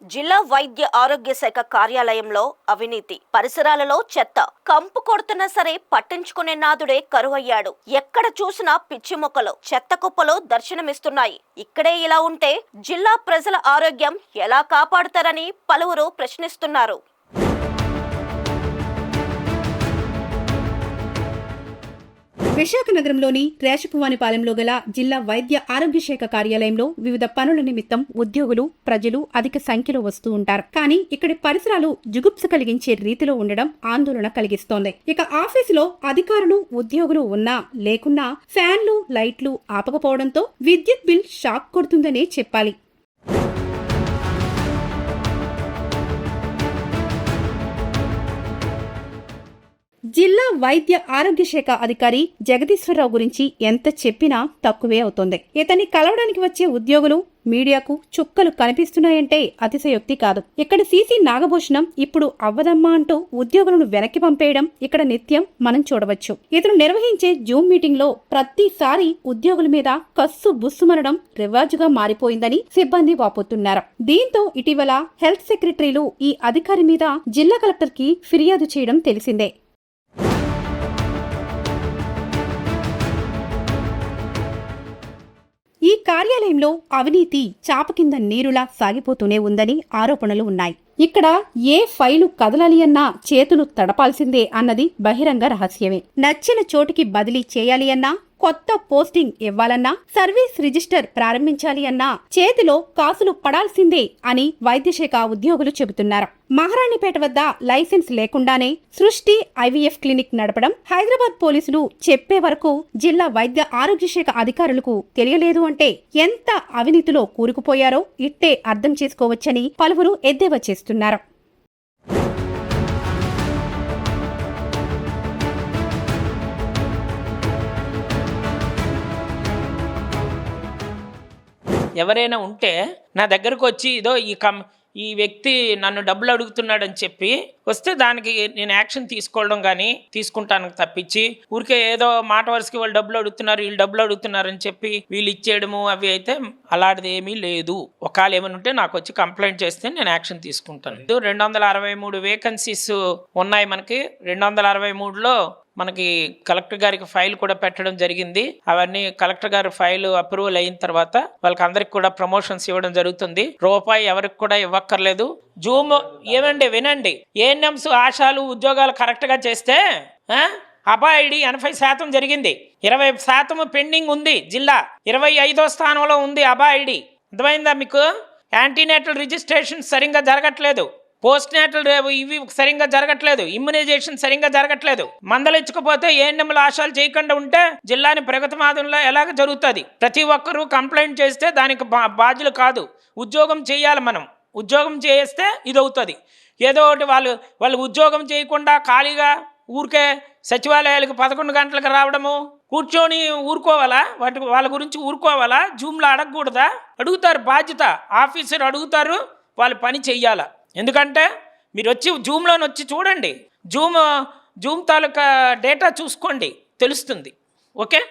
జిల్లా వైద్య ఆరోగ్య శాఖ కార్యాలయంలో అవినీతి, పరిసరాలలో చెత్త కంపు కొడుతున్నా సరే పట్టించుకునే నాదుడే కరువయ్యాడు. ఎక్కడ చూసినా పిచ్చి మొక్కలు, చెత్త కుప్పలు దర్శనమిస్తున్నాయి. ఇక్కడే ఇలా ఉంటే జిల్లా ప్రజల ఆరోగ్యం ఎలా కాపాడుతారని పలువురు ప్రశ్నిస్తున్నారు. విశాఖ నగరంలోని రేషపువానిపాలెంలో గల జిల్లా వైద్య ఆరోగ్య శాఖ కార్యాలయంలో వివిధ పనుల నిమిత్తం ఉద్యోగులు, ప్రజలు అధిక సంఖ్యలో వస్తూ ఉంటారు. కానీ ఇక్కడి పరిసరాలు జుగుప్స కలిగించే రీతిలో ఉండడం ఆందోళన కలిగిస్తోంది. ఇక ఆఫీసులో అధికారులు, ఉద్యోగులు ఉన్నా లేకున్నా ఫ్యాన్లు, లైట్లు ఆపకపోవడంతో విద్యుత్ బిల్ షాక్ కొడుతుందనే చెప్పాలి. జిల్లా వైద్య ఆరోగ్య శాఖ అధికారి జగదీశ్వరరావు గురించి ఎంత చెప్పినా తక్కువే అవుతోంది. ఇతన్ని కలవడానికి వచ్చే ఉద్యోగులు, మీడియాకు చుక్కలు కనిపిస్తున్నాయంటే అతిశయోక్తి కాదు. ఇక్కడ సీసీ నాగభూషణం ఇప్పుడు అవ్వదమ్మా అంటూ ఉద్యోగులను వెనక్కి పంపేయడం ఇక్కడ నిత్యం మనం చూడవచ్చు. ఇతను నిర్వహించే జూమ్ మీటింగ్ లో ప్రతిసారి ఉద్యోగుల మీద కస్సు బుస్సుమనడం రివాజుగా మారిపోయిందని సిబ్బంది వాపోతున్నారు. దీంతో ఇటీవల హెల్త్ సెక్రటరీలు ఈ అధికారి మీద జిల్లా కలెక్టర్ కి ఫిర్యాదు చేయడం తెలిసిందే. ఈ కార్యాలయంలో అవినీతి చాప కింద నీరులా సాగిపోతూనే ఉందని ఆరోపణలు ఉన్నాయి. ఇక్కడ ఏ ఫైలు కదలాలి అన్నా చేతులు తడపాల్సిందే అన్నది బహిరంగ రహస్యమే. నచ్చిన చోటికి బదిలీ చేయాలి అన్నా, కొత్త పోస్టింగ్ ఇవ్వాలన్నా, సర్వీస్ రిజిస్టర్ ప్రారంభించాలి అన్నా చేతిలో కాసులు పడాల్సిందే అని వైద్యశాఖ ఉద్యోగులు చెబుతున్నారు. మహారాణిపేట వద్ద లైసెన్స్ లేకుండానే సృష్టి ఐవీఎఫ్ క్లినిక్ నడపడం హైదరాబాద్ పోలీసులు చెప్పే వరకు జిల్లా వైద్య ఆరోగ్య శాఖ అధికారులకు తెలియలేదు అంటే ఎంత అవినీతిలో కూరుకుపోయారో ఇట్టే అర్థం చేసుకోవచ్చని పలువురు ఎద్దేవా చేస్తున్నారు. ఎవరైనా ఉంటే నా దగ్గరకు వచ్చి ఇదో ఈ వ్యక్తి నన్ను డబ్బులు అడుగుతున్నాడని చెప్పి వస్తే దానికి నేను యాక్షన్ తీసుకుంటాను తప్పించి ఊరికే ఏదో మాట వరుసకి వాళ్ళు డబ్బులు అడుగుతున్నారు, వీళ్ళు డబ్బులు అడుగుతున్నారు అని చెప్పి వీళ్ళు ఇచ్చేయడము అవి అయితే అలాంటిది ఏమీ లేదు. ఒకవేళ ఏమైనా ఉంటే నాకు వచ్చి కంప్లైంట్ చేస్తే నేను యాక్షన్ తీసుకుంటాను. 263 వేకెన్సీస్ ఉన్నాయి మనకి. 263లో మనకి కలెక్టర్ గారికి ఫైల్ కూడా పెట్టడం జరిగింది. అవన్నీ కలెక్టర్ గారి ఫైల్ అప్రూవల్ అయిన తర్వాత వాళ్ళకి అందరికి కూడా ప్రమోషన్స్ ఇవ్వడం జరుగుతుంది. రూపాయి ఎవరికి కూడా ఇవ్వక్కర్లేదు. జూమ్ వినండి, ఏఎన్ఎంస్ ఆశాలు ఉద్యోగాలు కరెక్ట్గా చేస్తే అబాయిడి 80% జరిగింది. 20% పెండింగ్ ఉంది. జిల్లా 25వ స్థానంలో ఉంది అబాయిడి. అర్థమైందా మీకు? యాంటీనేటల్ రిజిస్ట్రేషన్ సరిగ్గా జరగట్లేదు, పోస్ట్ నేటల్ ఇవి సరిగ్గా జరగట్లేదు, ఇమ్యునైజేషన్ సరిగ్గా జరగట్లేదు. మందలించకపోతే ఏఎన్ఎంల ఆశాలు చేయకుండా ఉంటే జిల్లాని ప్రగతి మాదంలో ఎలాగ జరుగుతుంది? ప్రతి ఒక్కరూ కంప్లైంట్ చేస్తే దానికి బాధ్యులు కాదు. ఉద్యోగం చేయాలి. మనం ఉద్యోగం చేస్తే ఇది అవుతుంది. ఏదో ఒకటి వాళ్ళు ఉద్యోగం చేయకుండా ఖాళీగా ఊరికే సచివాలయాలకు 11 గంటలకు రావడము, కూర్చొని ఊరుకోవాలా? వాళ్ళ గురించి ఊరుకోవాలా? జూమ్లో అడగకూడదా? అడుగుతారు. బాధ్యత ఆఫీసర్ అడుగుతారు, వాళ్ళు పని చెయ్యాలా. ఎందుకంటే మీరు వచ్చి జూమ్లోని వచ్చి చూడండి, జూమ్ తాలూకా డేటా చూసుకోండి, తెలుస్తుంది. ఓకే.